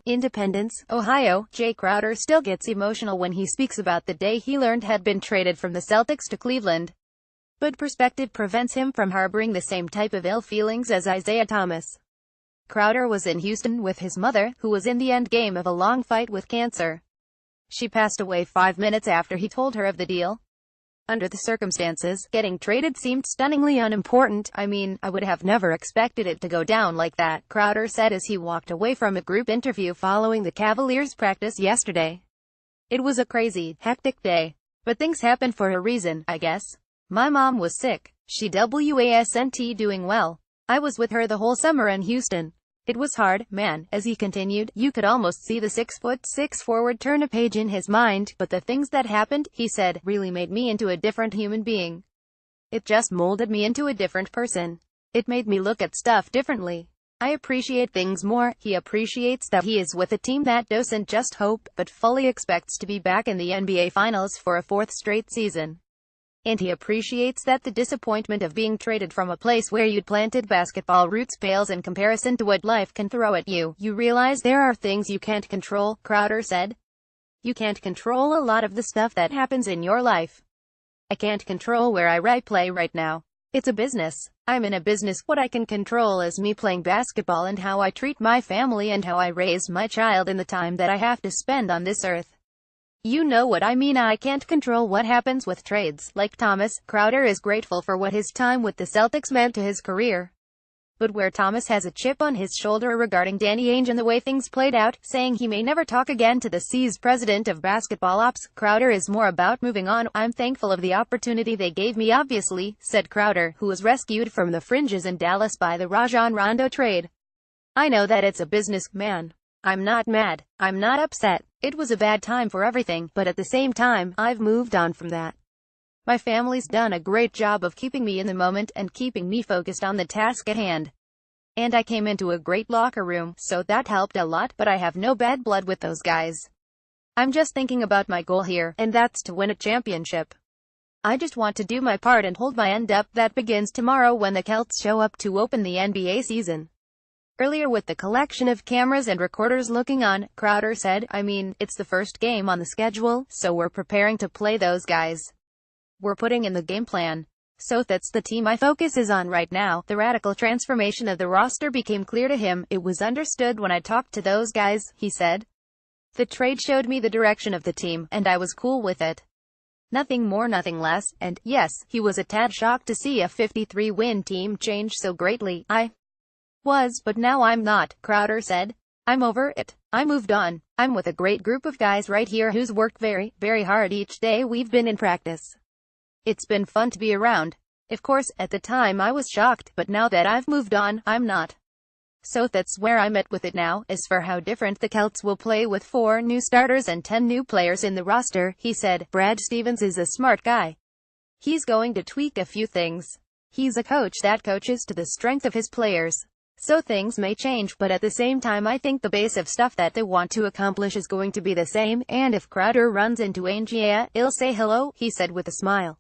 Independence, Ohio. Jae Crowder still gets emotional when he speaks about the day he learned had been traded from the Celtics to Cleveland. But perspective prevents him from harboring the same type of ill feelings as Isaiah Thomas. Crowder was in Houston with his mother, who was in the endgame of a long fight with cancer. She passed away 5 minutes after he told her of the deal. Under the circumstances, getting traded seemed stunningly unimportant. I mean, I would have never expected it to go down like that, Crowder said as he walked away from a group interview following the Cavaliers' practice yesterday. It was a crazy, hectic day. But things happen for a reason, I guess. My mom was sick. She wasn't doing well. I was with her the whole summer in Houston. It was hard, man, as he continued. You could almost see the 6'6" forward turn a page in his mind, but the things that happened, he said, really made me into a different human being. It just molded me into a different person. It made me look at stuff differently. I appreciate things more. He appreciates that he is with a team that doesn't just hope, but fully expects to be back in the NBA Finals for a 4th straight season. And he appreciates that the disappointment of being traded from a place where you'd planted basketball roots pales in comparison to what life can throw at you. You realize there are things you can't control, Crowder said. You can't control a lot of the stuff that happens in your life. I can't control where I play right now. It's a business. I'm in a business. What I can control is me playing basketball and how I treat my family and how I raise my child in the time that I have to spend on this earth. You know what I mean. I can't control what happens with trades. Like Thomas, Crowder is grateful for what his time with the Celtics meant to his career. But where Thomas has a chip on his shoulder regarding Danny Ainge and the way things played out, saying he may never talk again to the C's president of basketball ops, Crowder is more about moving on. I'm thankful of the opportunity they gave me obviously, said Crowder, who was rescued from the fringes in Dallas by the Rajon Rondo trade. I know that it's a business, man. I'm not mad. I'm not upset. It was a bad time for everything, but at the same time, I've moved on from that. My family's done a great job of keeping me in the moment and keeping me focused on the task at hand. And I came into a great locker room, so that helped a lot, but I have no bad blood with those guys. I'm just thinking about my goal here, and that's to win a championship. I just want to do my part and hold my end up. That begins tomorrow when the Celts show up to open the NBA season. Earlier with the collection of cameras and recorders looking on, Crowder said, I mean, it's the first game on the schedule, so we're preparing to play those guys. We're putting in the game plan. So that's the team my focus is on right now. The radical transformation of the roster became clear to him. It was understood when I talked to those guys, he said. The trade showed me the direction of the team, and I was cool with it. Nothing more, nothing less, and, yes, he was a tad shocked to see a 53-win team change so greatly. I was, but now I'm not, Crowder said. I'm over it. I moved on. I'm with a great group of guys right here who's worked very, very hard each day we've been in practice. It's been fun to be around. Of course, at the time I was shocked, but now that I've moved on, I'm not. So that's where I'm at with it now. As for how different the Celts will play with 4 new starters and 10 new players in the roster, he said, Brad Stevens is a smart guy. He's going to tweak a few things. He's a coach that coaches to the strength of his players. So things may change, but at the same time I think the base of stuff that they want to accomplish is going to be the same, and if Crowder runs into Ainge, yeah, he'll say hello, he said with a smile.